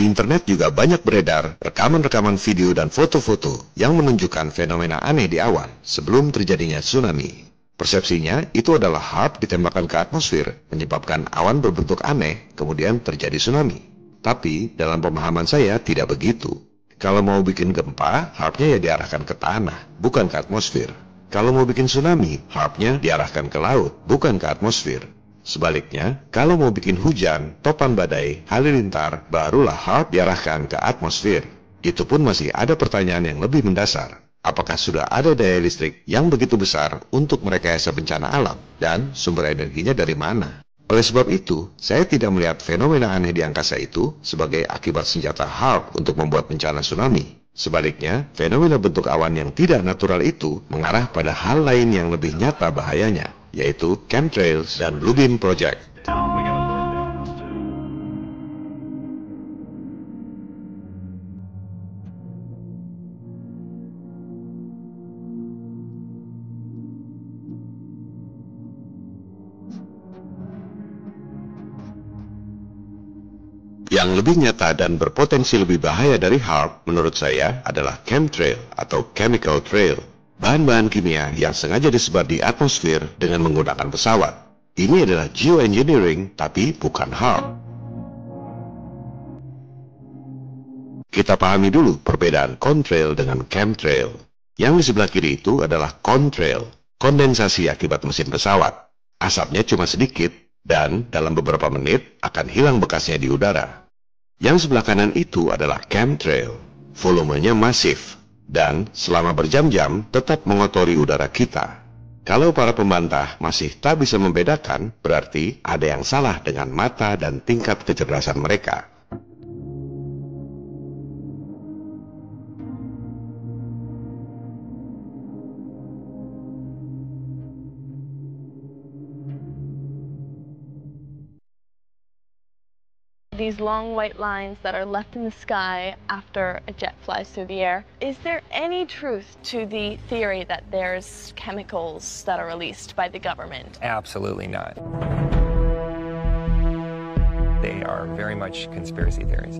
Di internet juga banyak beredar rekaman-rekaman video dan foto-foto yang menunjukkan fenomena aneh di awan sebelum terjadinya tsunami. Persepsinya itu adalah HAARP ditembakkan ke atmosfer, menyebabkan awan berbentuk aneh, kemudian terjadi tsunami. Tapi dalam pemahaman saya tidak begitu. Kalau mau bikin gempa, HAARP-nya ya diarahkan ke tanah, bukan ke atmosfer. Kalau mau bikin tsunami, HAARP-nya diarahkan ke laut, bukan ke atmosfer. Sebaliknya, kalau mau bikin hujan, topan badai, halilintar, barulah HAARP diarahkan ke atmosfer. Itu pun masih ada pertanyaan yang lebih mendasar. Apakah sudah ada daya listrik yang begitu besar untuk merekayasa bencana alam? Dan sumber energinya dari mana? Oleh sebab itu, saya tidak melihat fenomena aneh di angkasa itu sebagai akibat senjata HAARP untuk membuat bencana tsunami. Sebaliknya, fenomena bentuk awan yang tidak natural itu mengarah pada hal lain yang lebih nyata bahayanya, yaitu chemtrails dan Bluebeam Project. Yang lebih nyata dan berpotensi lebih bahaya dari HAARP menurut saya adalah chemtrail atau chemical trail. Bahan-bahan kimia yang sengaja disebar di atmosfer dengan menggunakan pesawat. Ini adalah geoengineering tapi bukan HAARP. Kita pahami dulu perbedaan contrail dengan chemtrail. Yang di sebelah kiri itu adalah contrail, kondensasi akibat mesin pesawat. Asapnya cuma sedikit dan dalam beberapa menit akan hilang bekasnya di udara. Yang sebelah kanan itu adalah chemtrail, volumenya masif, dan selama berjam-jam tetap mengotori udara kita. Kalau para pembantah masih tak bisa membedakan, berarti ada yang salah dengan mata dan tingkat kecerdasan mereka. These long white lines that are left in the sky after a jet flies through the air. Is there any truth to the theory that there's chemicals that are released by the government? Absolutely not. They are very much conspiracy theories.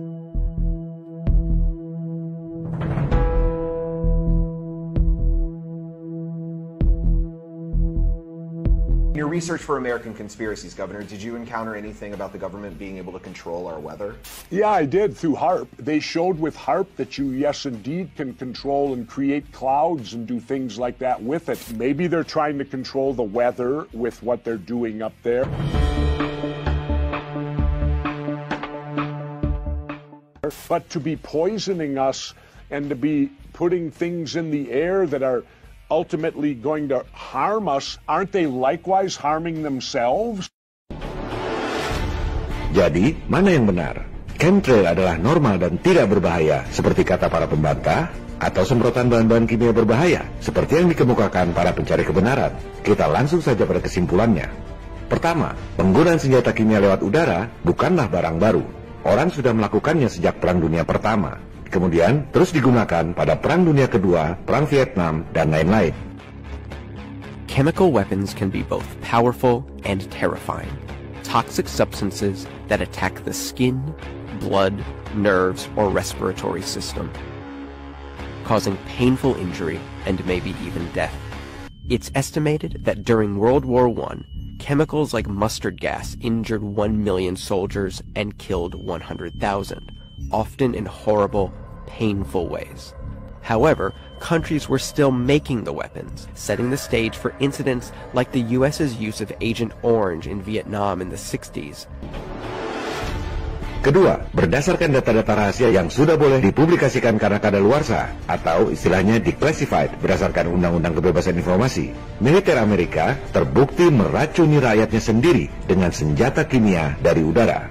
In your research for American Conspiracies, Governor, did you encounter anything about the government being able to control our weather? Yeah, I did, through HAARP. They showed with HAARP that you, yes, indeed, can control and create clouds and do things like that with it. Maybe they're trying to control the weather with what they're doing up there. But to be poisoning us and to be putting things in the air that are ultimately going to harm us, aren't they likewise harming themselves? Jadi, mana yang benar? Chemtrail adalah normal dan tidak berbahaya, seperti kata para pembantah, atau semprotan bahan-bahan kimia berbahaya, seperti yang dikemukakan para pencari kebenaran? Kita langsung saja pada kesimpulannya. Pertama, penggunaan senjata kimia lewat udara bukanlah barang baru. Orang sudah melakukannya sejak Perang Dunia Pertama. Kemudian terus digunakan pada Perang Dunia Kedua, Perang Vietnam, dan lain-lain. Chemical weapons can be both powerful and terrifying. Toxic substances that attack the skin, blood, nerves, or respiratory system, causing painful injury and maybe even death. It's estimated that during World War I, chemicals like mustard gas injured 1 million soldiers and killed 100,000, often in horrible, painful ways. However, countries were still making the weapons, setting the stage for incidents like the US's use of Agent Orange in Vietnam in the 60s. Kedua, berdasarkan data-data rahasia yang sudah boleh dipublikasikan karena kadaluarsa, atau istilahnya declassified berdasarkan Undang-Undang Kebebasan Informasi, militer Amerika terbukti meracuni rakyatnya sendiri dengan senjata kimia dari udara.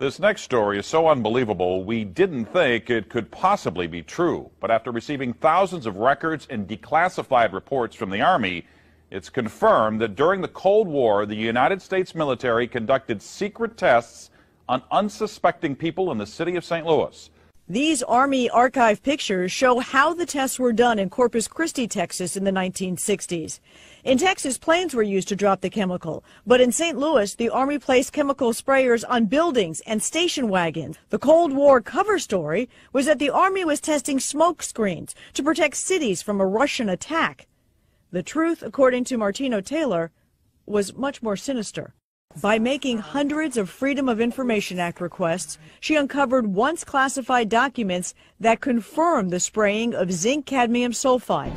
This next story is so unbelievable, we didn't think it could possibly be true. But after receiving thousands of records and declassified reports from the Army, it's confirmed that during the Cold War, the United States military conducted secret tests on unsuspecting people in the city of St. Louis. These Army archive pictures show how the tests were done in Corpus Christi, Texas in the 1960s. In Texas, planes were used to drop the chemical, but in St. Louis, the Army placed chemical sprayers on buildings and station wagons. The Cold War cover story was that the Army was testing smoke screens to protect cities from a Russian attack. The truth, according to Martino Taylor, was much more sinister. By making hundreds of Freedom of Information Act requests, she uncovered once classified documents that confirmed the spraying of zinc cadmium sulfide.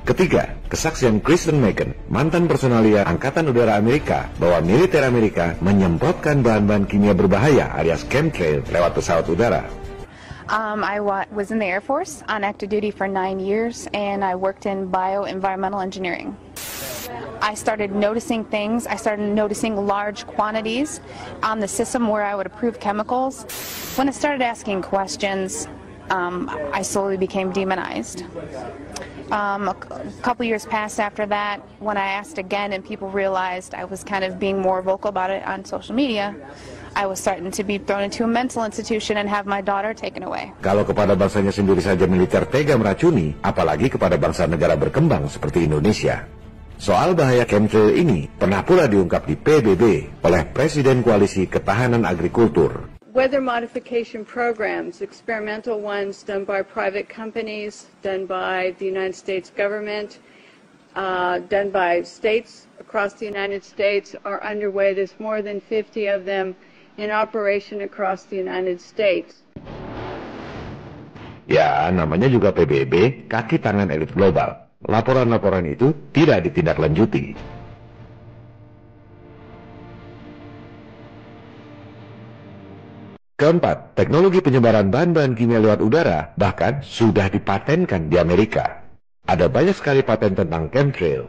Ketiga, kesaksian Kristen Megan, mantan personalia Angkatan Udara Amerika, bahwa militer Amerika menyemprotkan bahan-bahan kimia berbahaya alias chemtrail lewat pesawat udara. I was in the Air Force on active duty for 9 years, and I worked in bioenvironmental engineering. I started noticing things. I started noticing large quantities on the system where I would approve chemicals. When I started asking questions, I slowly became demonized. A couple years passed after that when I asked again and people realized I was kind of being more vocal about it on social media. I was starting to be thrown into a mental institution and have my daughter taken away. Kalau kepada bangsanya sendiri saja militer tega meracuni, apalagi kepada bangsa negara berkembang seperti Indonesia. Soal bahaya chemtrail ini pernah pula diungkap di PBB oleh Presiden Koalisi Ketahanan Agrikultur. Weather modification programs, experimental ones done by private companies, done by the United States government, done by states across the United States are underway. There's more than 50 of them in operation across the United States. Ya, namanya juga PBB, kaki tangan elit global. Laporan-laporan itu tidak ditindaklanjuti. Keempat, teknologi penyebaran bahan-bahan kimia lewat udara bahkan sudah dipatenkan di Amerika. Ada banyak sekali paten tentang chemtrail.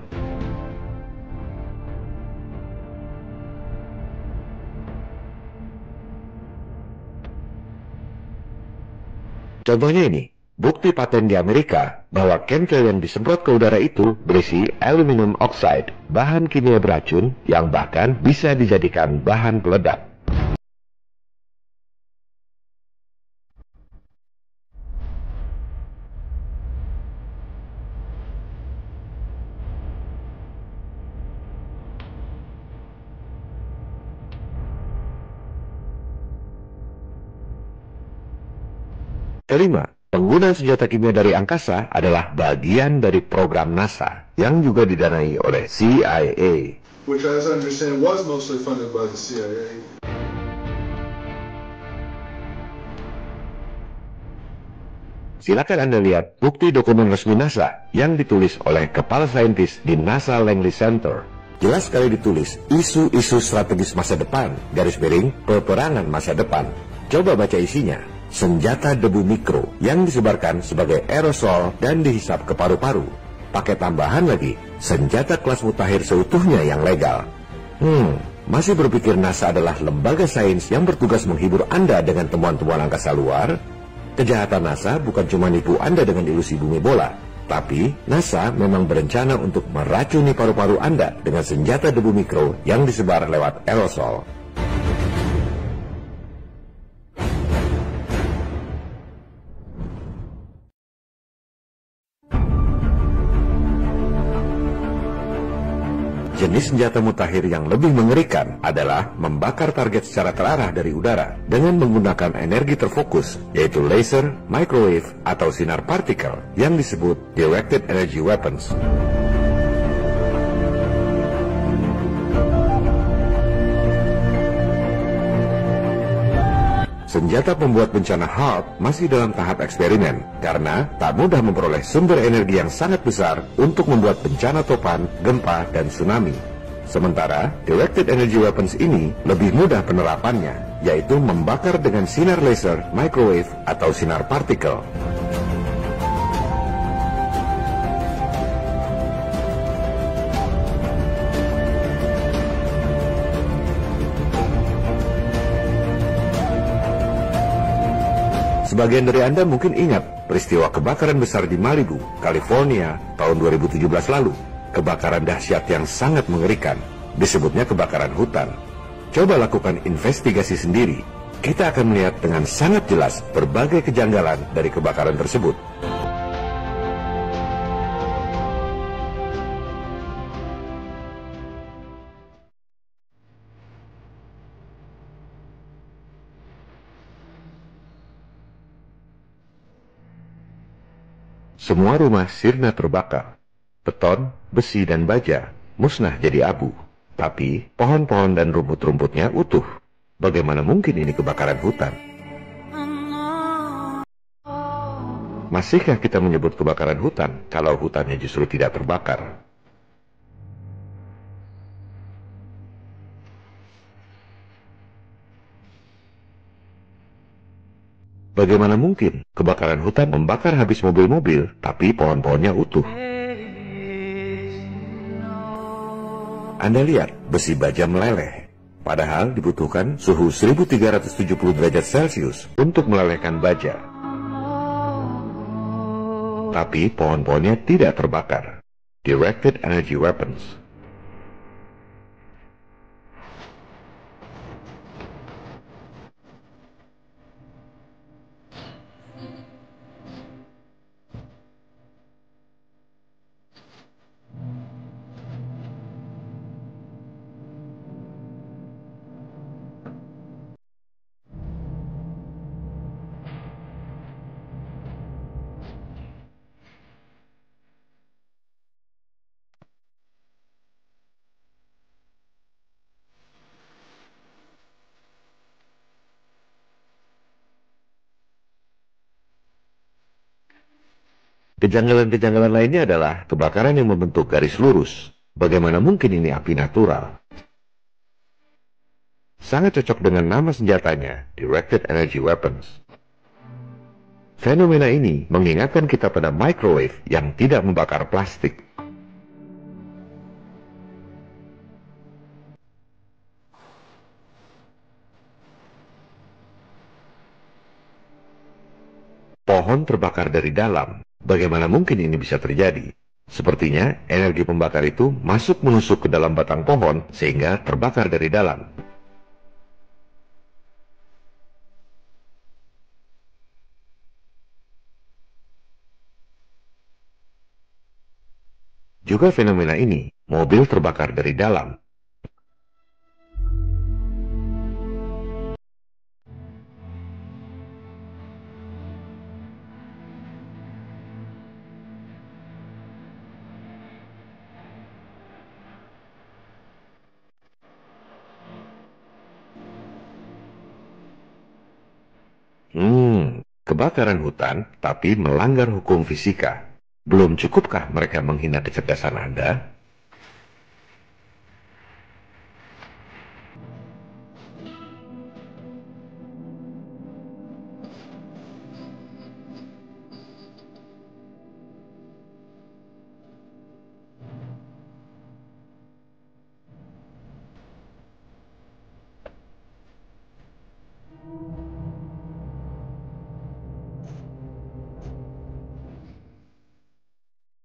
Contohnya ini. Bukti paten di Amerika bahwa chemtrail yang disemprot ke udara itu berisi aluminium oxide, bahan kimia beracun yang bahkan bisa dijadikan bahan peledak. Kelima, penggunaan senjata kimia dari angkasa adalah bagian dari program NASA yang juga didanai oleh CIA. Which, as I understand, was mostly funded by the CIA. Silakan Anda lihat bukti dokumen resmi NASA yang ditulis oleh kepala saintis di NASA Langley Center. Jelas sekali ditulis isu-isu strategis masa depan, garis miring peperangan masa depan. Coba baca isinya. Senjata debu mikro yang disebarkan sebagai aerosol dan dihisap ke paru-paru. Pakai tambahan lagi, senjata kelas mutakhir seutuhnya yang legal. Masih berpikir NASA adalah lembaga sains yang bertugas menghibur Anda dengan temuan-temuan angkasa luar? Kejahatan NASA bukan cuma nipu Anda dengan ilusi bumi bola, tapi NASA memang berencana untuk meracuni paru-paru Anda dengan senjata debu mikro yang disebar lewat aerosol. Jenis senjata mutakhir yang lebih mengerikan adalah membakar target secara terarah dari udara dengan menggunakan energi terfokus, yaitu laser, microwave, atau sinar partikel yang disebut directed energy weapons. Senjata pembuat bencana HAARP masih dalam tahap eksperimen karena tak mudah memperoleh sumber energi yang sangat besar untuk membuat bencana topan, gempa, dan tsunami. Sementara, directed energy weapons ini lebih mudah penerapannya, yaitu membakar dengan sinar laser, microwave, atau sinar partikel. Sebagian dari Anda mungkin ingat peristiwa kebakaran besar di Malibu, California, tahun 2017 lalu. Kebakaran dahsyat yang sangat mengerikan, disebutnya kebakaran hutan. Coba lakukan investigasi sendiri. kita akan melihat dengan sangat jelas berbagai kejanggalan dari kebakaran tersebut. Semua rumah sirna terbakar. Beton, besi, dan baja musnah jadi abu. Tapi pohon-pohon dan rumput-rumputnya utuh. Bagaimana mungkin ini kebakaran hutan? Masihkah kita menyebut kebakaran hutan kalau hutannya justru tidak terbakar? Bagaimana mungkin kebakaran hutan membakar habis mobil-mobil, tapi pohon-pohonnya utuh? Anda lihat, besi baja meleleh. Padahal dibutuhkan suhu 1370 derajat Celcius untuk melelehkan baja. Tapi pohon-pohonnya tidak terbakar. Directed Energy Weapons. Kejanggalan-kejanggalan lainnya adalah kebakaran yang membentuk garis lurus. Bagaimana mungkin ini api natural? Sangat cocok dengan nama senjatanya, Directed Energy Weapons. Fenomena ini mengingatkan kita pada microwave yang tidak membakar plastik. Pohon terbakar dari dalam. Bagaimana mungkin ini bisa terjadi? Sepertinya energi pembakar itu masuk menusuk ke dalam batang pohon sehingga terbakar dari dalam. Juga fenomena ini, mobil terbakar dari dalam. Kebakaran hutan, tapi melanggar hukum fisika. Belum cukupkah mereka menghina kecerdasan Anda?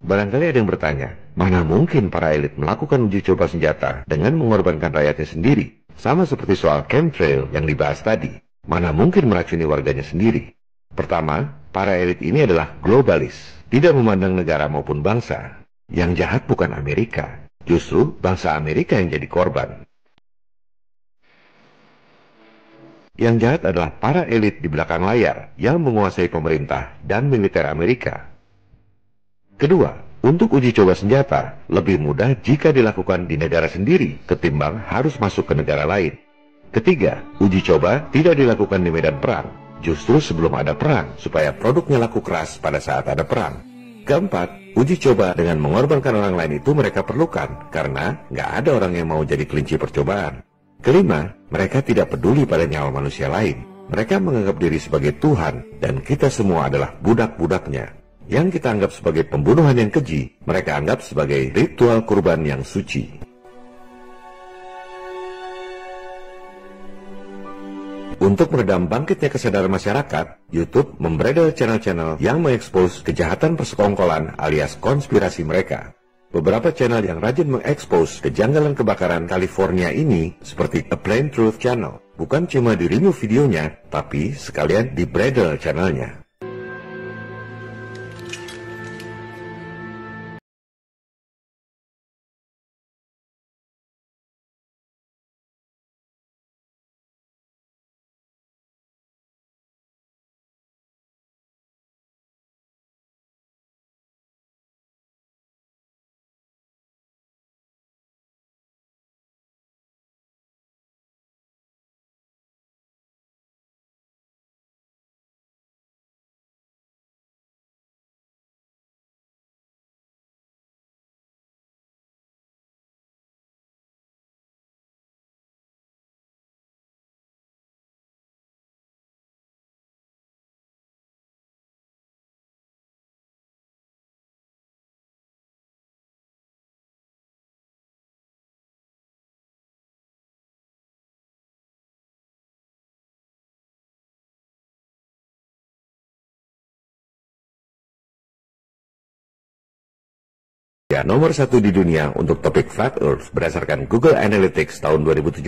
Barangkali ada yang bertanya, mana mungkin para elit melakukan uji coba senjata dengan mengorbankan rakyatnya sendiri? Sama seperti soal chemtrail yang dibahas tadi. Mana mungkin meracuni warganya sendiri? Pertama, para elit ini adalah globalis, tidak memandang negara maupun bangsa. Yang jahat bukan Amerika, justru bangsa Amerika yang jadi korban. Yang jahat adalah para elit di belakang layar yang menguasai pemerintah dan militer Amerika. Kedua, untuk uji coba senjata, lebih mudah jika dilakukan di negara sendiri ketimbang harus masuk ke negara lain. Ketiga, uji coba tidak dilakukan di medan perang, justru sebelum ada perang, supaya produknya laku keras pada saat ada perang. Keempat, uji coba dengan mengorbankan orang lain itu mereka perlukan, karena nggak ada orang yang mau jadi kelinci percobaan. Kelima, mereka tidak peduli pada nyawa manusia lain. Mereka menganggap diri sebagai Tuhan, dan kita semua adalah budak-budaknya. Yang kita anggap sebagai pembunuhan yang keji, mereka anggap sebagai ritual kurban yang suci. Untuk meredam bangkitnya kesadaran masyarakat, YouTube membredel channel-channel yang mengekspos kejahatan persekongkolan alias konspirasi mereka. Beberapa channel yang rajin mengekspos kejanggalan kebakaran California ini seperti A Plain Truth Channel, bukan cuma di-remove videonya, tapi sekalian di-bridle channelnya. Ya, nomor 1 di dunia untuk topik Flat Earth berdasarkan Google Analytics tahun 2017.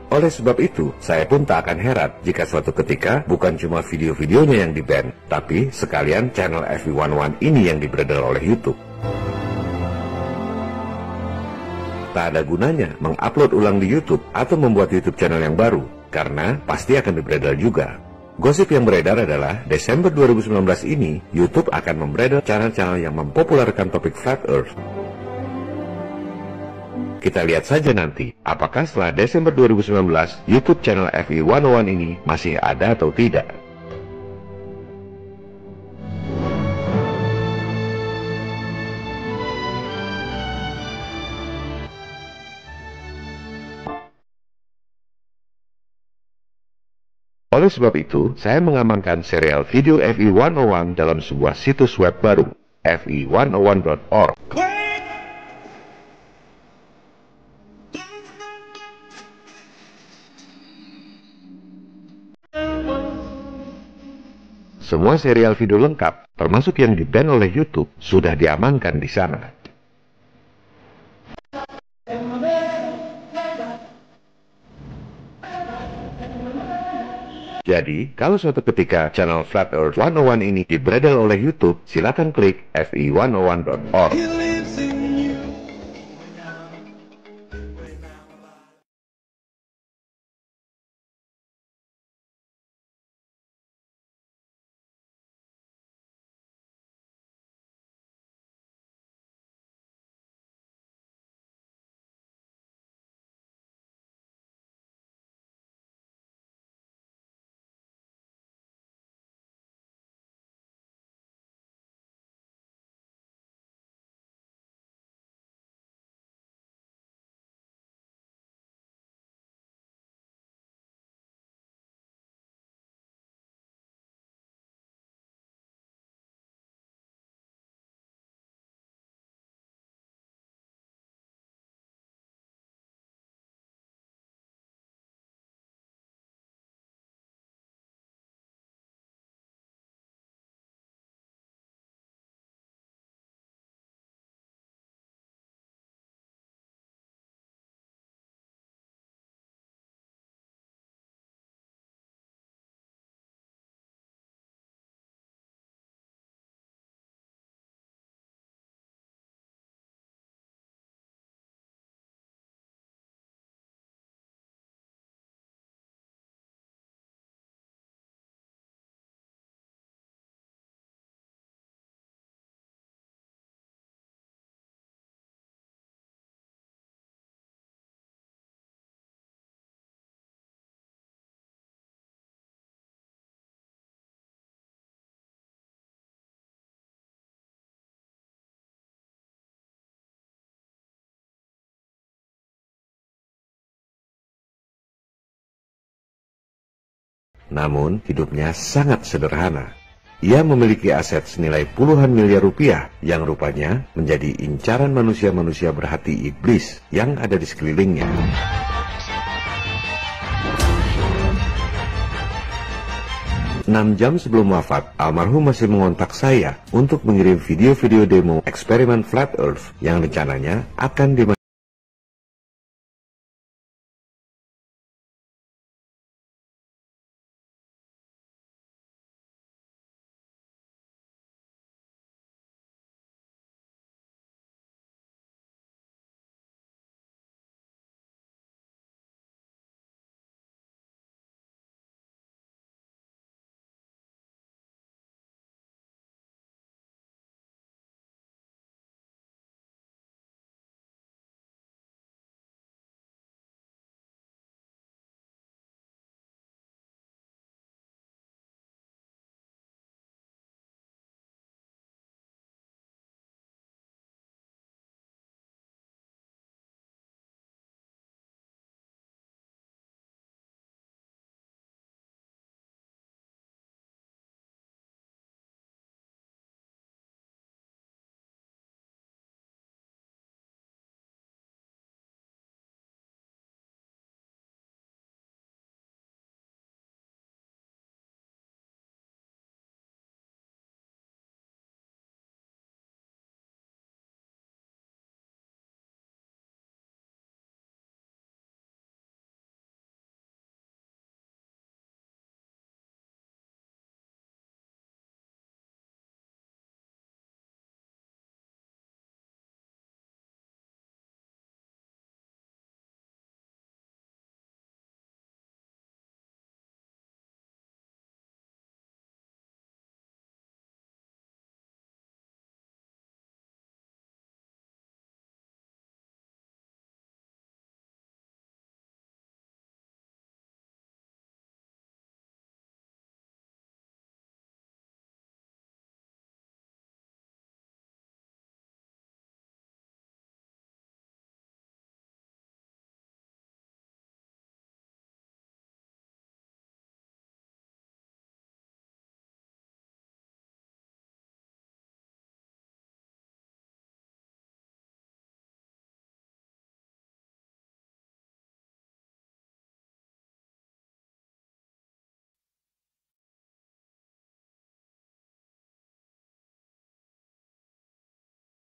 Oleh sebab itu, saya pun tak akan heran jika suatu ketika bukan cuma video-videonya yang di-ban, tapi sekalian channel FV101 ini yang di-bridle oleh YouTube. Tak ada gunanya mengupload ulang di YouTube atau membuat YouTube channel yang baru, karena pasti akan di-bridle juga. Gosip yang beredar adalah Desember 2019 ini, YouTube akan membridle channel-channel yang mempopulerkan topik Flat Earth. Kita lihat saja nanti, apakah setelah Desember 2019, YouTube channel FV101 ini masih ada atau tidak. Oleh sebab itu, saya mengamankan serial video FV101 dalam sebuah situs web baru, fe101.org. Semua serial video lengkap, termasuk yang di-ban oleh YouTube, sudah diamankan di sana. Jadi, kalau suatu ketika channel Flat Earth 101 ini di-bridle oleh YouTube, silakan klik fe101.org. Namun, hidupnya sangat sederhana. Ia memiliki aset senilai puluhan miliar rupiah yang rupanya menjadi incaran manusia-manusia berhati iblis yang ada di sekelilingnya. Enam jam sebelum wafat, almarhum masih mengontak saya untuk mengirim video-video demo eksperimen Flat Earth yang rencananya akan